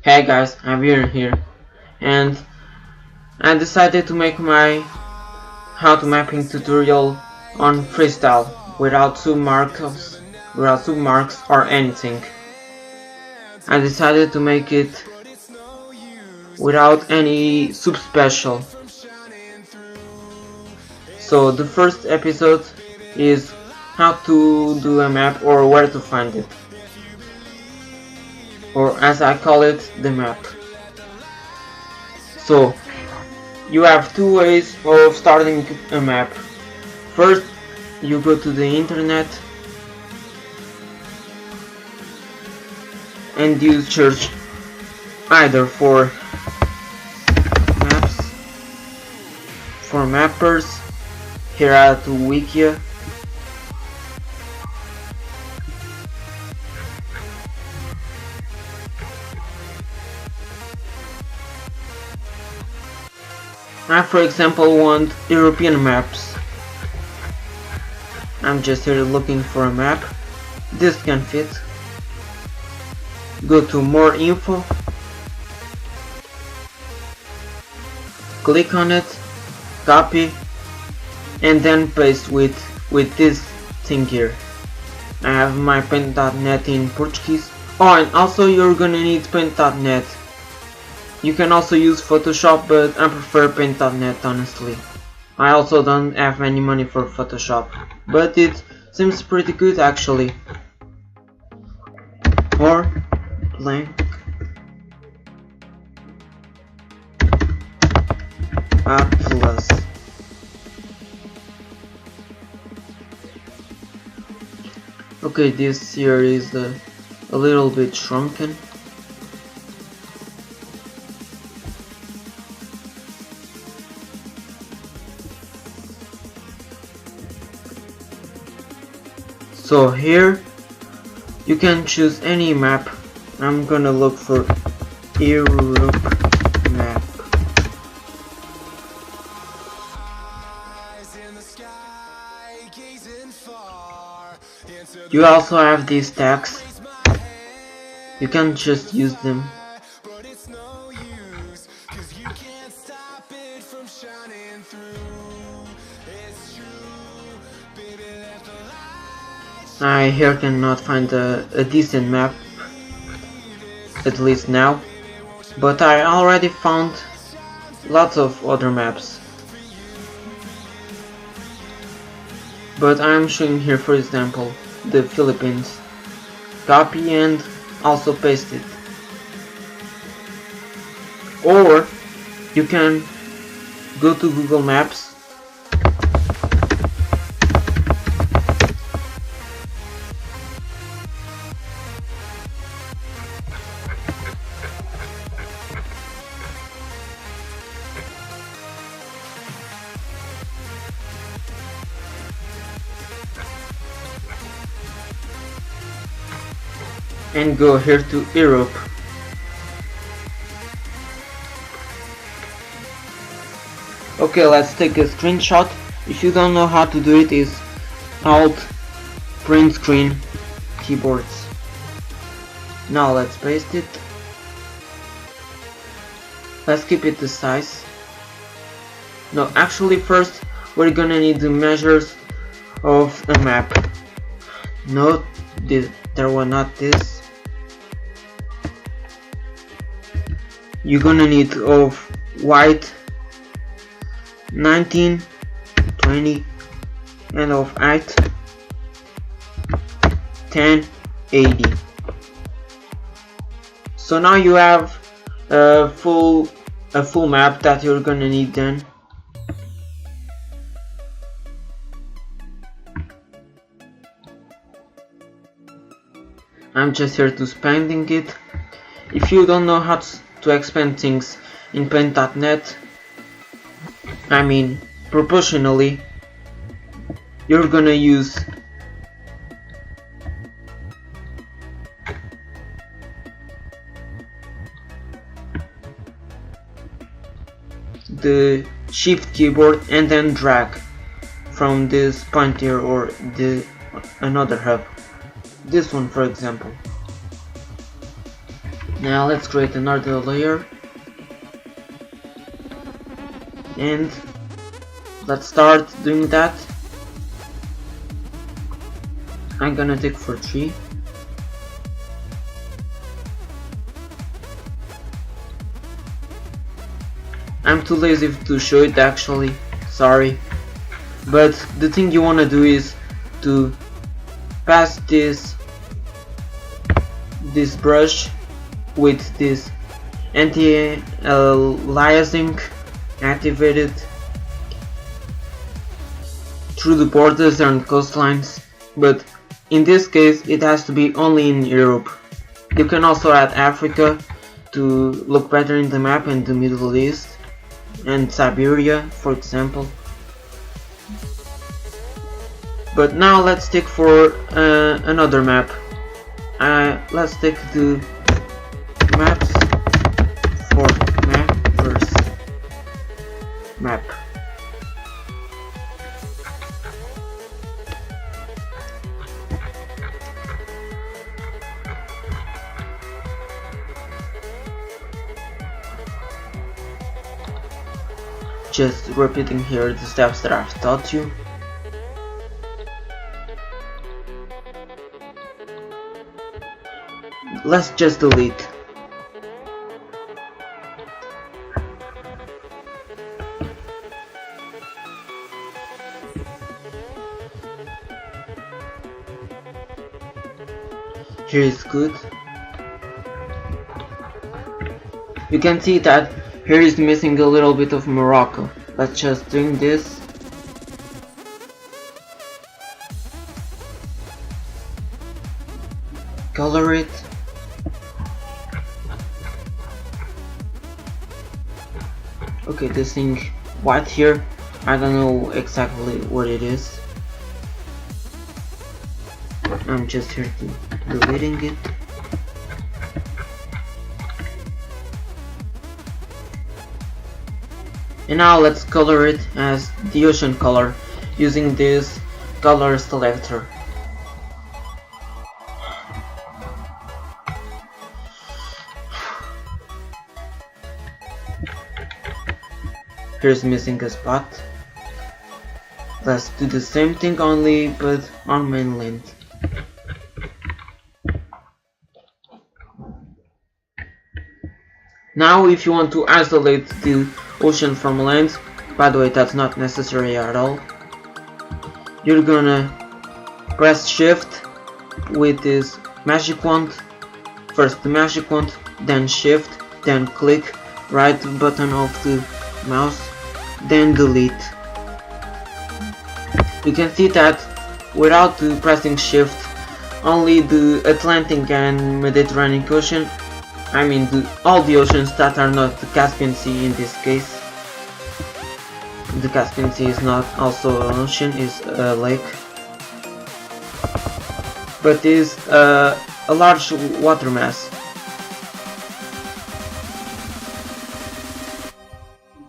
Hey guys, I'm here and I decided to make my how to mapping tutorial on freestyle without submarks or anything. I decided to make it without any subspecial. So the first episode is how to do a map or where to find it. Or as I call it, the map. So you have two ways of starting a map. First, you go to the internet and you search either for maps, for mappers, here at Wikia, I for example want European maps. I'm just here looking for a map. This can fit. Go to more info, click on it, copy, and then paste with this thing here. I have my paint.net in Portuguese. Oh, and also you're gonna need paint.net. You can also use Photoshop, but I prefer paint.net honestly. I also don't have any money for Photoshop, but it seems pretty good actually. Or blank Atlas. Okay, this here is a little bit shrunken. So here you can choose any map. I'm gonna look for Europe map. You also have these tags. You can just use them. I here cannot find a decent map, at least now, but I already found lots of other maps. But I'm showing here, for example, the Philippines. Copy and also paste it. Or you can go to Google Maps and go here to Europe. Okay, let's take a screenshot. If you don't know how to do it, is Alt print screen keyboards. Now let's paste it. Let's keep it the size. No, actually first we're gonna need the measures of a map. Note this, there were not this. You're gonna need of white 19, 20, and of height 10, 80. So now you have a full map that you're gonna need then. I'm just here to expanding it. If you don't know how to expand things in paint.net, I mean proportionally, you're gonna use the shift keyboard and then drag from this point here or another hub. This one for example. Now let's create another layer and let's start doing that. I'm gonna take for 3. I'm too lazy to show it actually, sorry. But the thing you wanna do is to pass this brush with this anti-aliasing activated through the borders and coastlines, but in this case it has to be only in Europe. You can also add Africa to look better in the map, and the Middle East and Siberia for example. But now let's take for another map. Let's take the maps for mappers map. Just repeating here the steps that I've taught you. Let's just delete. Here is good. You can see that here is missing a little bit of Morocco. Let's just doing this. Color it. Okay, this thing white here, I don't know exactly what it is. I'm just here to deleting it. And now let's color it as the ocean color using this color selector. Here's missing a spot. Let's do the same thing only but on mainland. Now if you want to isolate the ocean from land, by the way that's not necessary at all, you're gonna press shift with this magic wand, first the magic wand, then shift, then click right button of the mouse, then delete. You can see that without pressing shift, only the Atlantic and Mediterranean Ocean, I mean all the oceans that are not the Caspian Sea in this case. The Caspian Sea is not also an ocean, is a lake, but is a large water mass.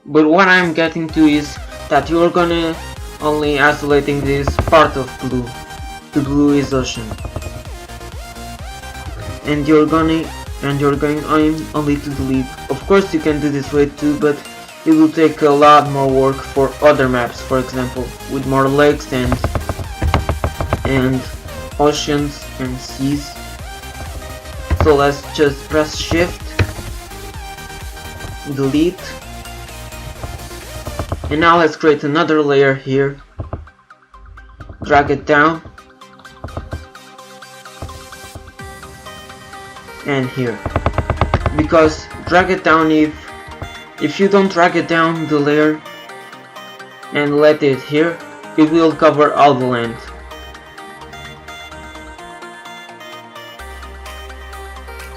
But what I'm getting to is that you're gonna only isolating this part of blue. The blue is ocean, and you're going on only to delete. Of course you can do this way too, but it will take a lot more work for other maps, for example with more lakes and oceans and seas. So let's just press shift, delete, and now let's create another layer here, drag it down, and here, because drag it down, if you don't drag it down the layer and let it here, it will cover all the land.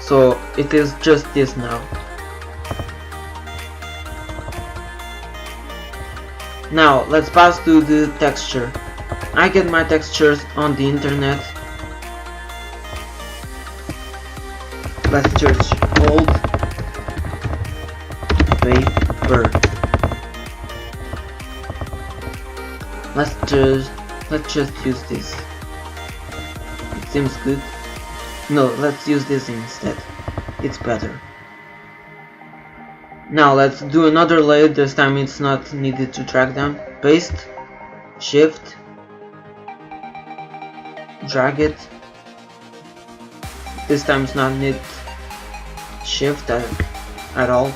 So it is just this now. Now let's pass to the texture. I get my textures on the internet. Let's search old paper. Let's just use this. It seems good. No, let's use this instead. it's better. Now let's do another layer. This time it's not needed to drag down. Paste, shift, drag it. This time it's not need shift at all.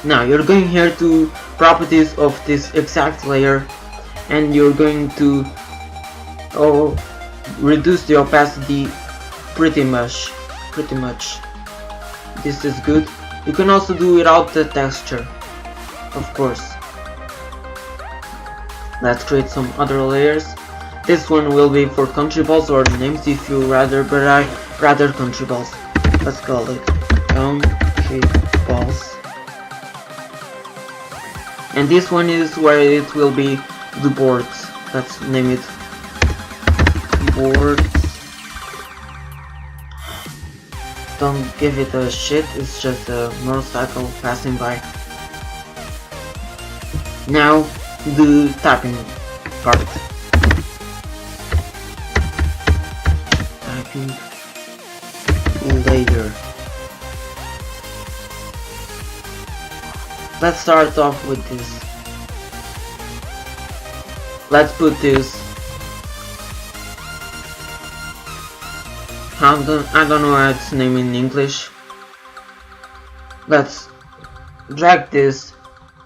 Now you're going here to properties of this exact layer, and you're going to reduce the opacity pretty much. This is good. You can also do without the texture, of course. Let's create some other layers. This one will be for country balls or names if you rather, but I rather country balls. Let's call it country balls. And this one is where it will be the boards. Let's name it boards. Don't give it a shit, it's just a motorcycle passing by. Now the typing part. Typing layer. Let's start off with this. Let's put this. I don't know how its name in English. Let's drag this.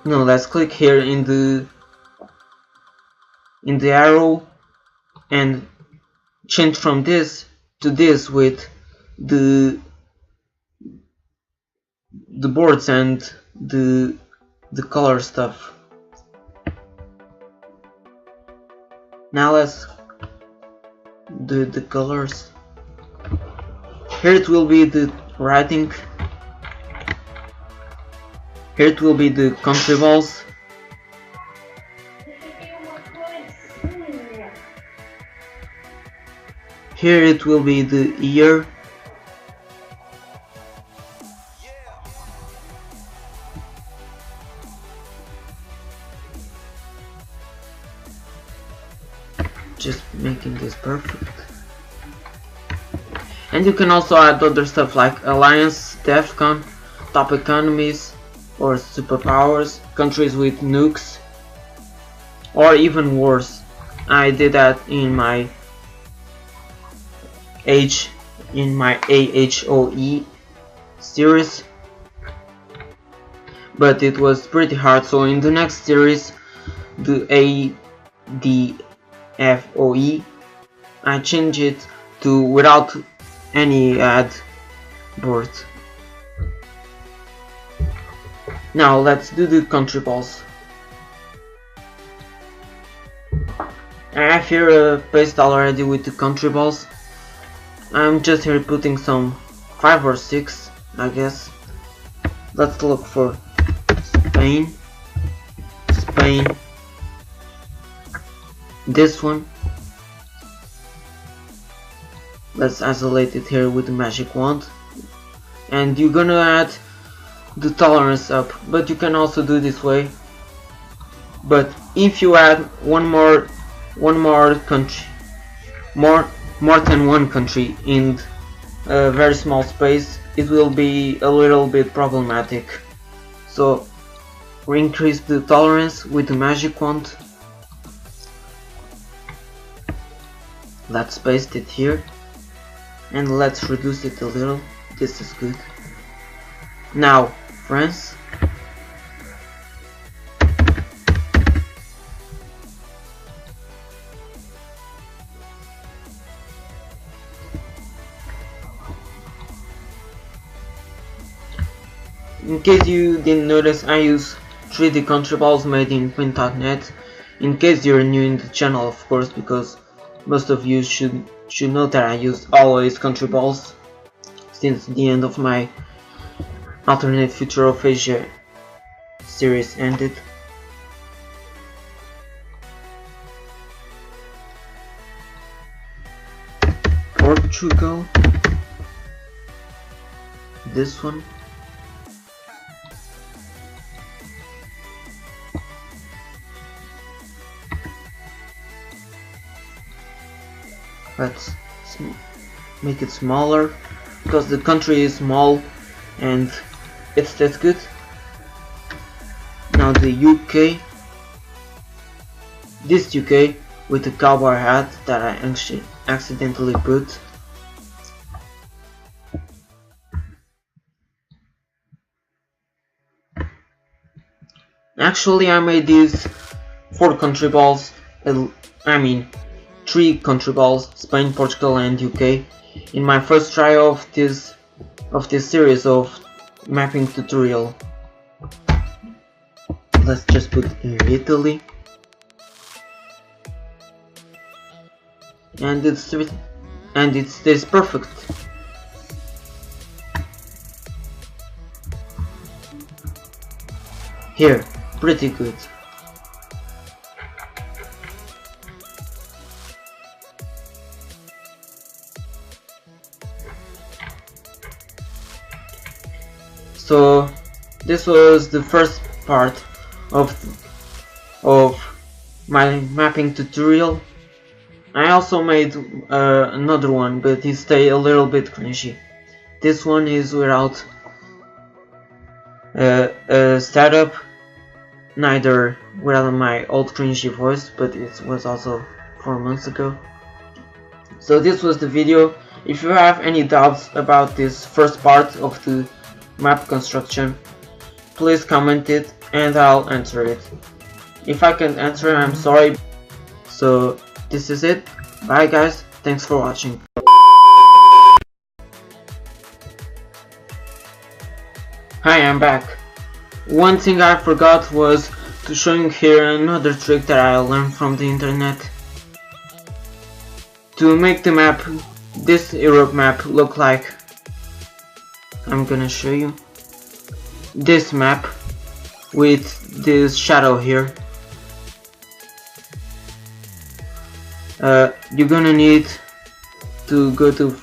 No, let's click here in the arrow and change from this to this with the boards and the color stuff. Now let's do the colors. Here it will be the writing. Here it will be the country balls. Here it will be the ear. Just making this perfect. And you can also add other stuff like alliance, DEFCON, top economies or superpowers, countries with nukes, or even wars. I did that in my AHOE series, but it was pretty hard, so in the next series, the ADFOE, I changed it to without any ad board. Now let's do the country balls. I have here a paste already with the country balls. I'm just here putting some 5 or 6, I guess. Let's look for Spain. This one. Let's isolate it here with the magic wand. And you're gonna add the tolerance up, but you can also do this way. But if you add one more country, more than one country in a very small space, it will be a little bit problematic. So we increase the tolerance with the magic wand. Let's paste it here and let's reduce it a little. This is good. Now France. In case you didn't notice, I use 3D country balls made in Paint.net. In case you're new in the channel, of course, because most of you should know that I use always country balls since the end of my Alternate Future of Asia series ended. Portugal. This one. Let's make it smaller because the country is small and it's that good. Now the UK, this UK with the cowboy hat that I accidentally put. Actually, I made these 4 country balls, I mean 3 country balls, Spain, Portugal and UK, in my first try of this series of mapping tutorial. Let's just put here Italy, and it's this perfect. Here, pretty good. So this was the first part of my mapping tutorial. I also made another one, but it stayed a little bit cringy. This one is without a setup, neither without my old cringy voice, but it was also 4 months ago. So this was the video. If you have any doubts about this first part of the map construction, please comment it and I'll answer it. If I can't answer, I'm sorry. So this is it. Bye guys, thanks for watching. Hi, I'm back. One thing I forgot was to show you here another trick that I learned from the internet. To make the map, this Europe map look like, I'm gonna show you this map with this shadow here. You're gonna need to go to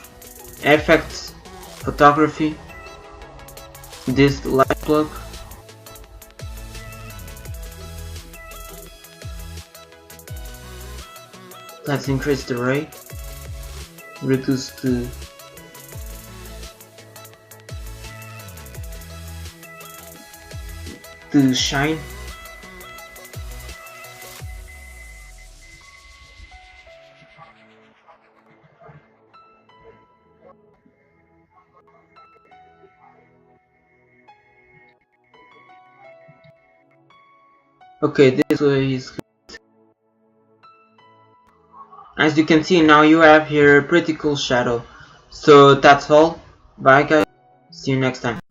effects, photography, this light plug, let's increase the rate, reduce the shine, okay, this way is. As you can see, now you have here a pretty cool shadow. So that's all. Bye guys. See you next time.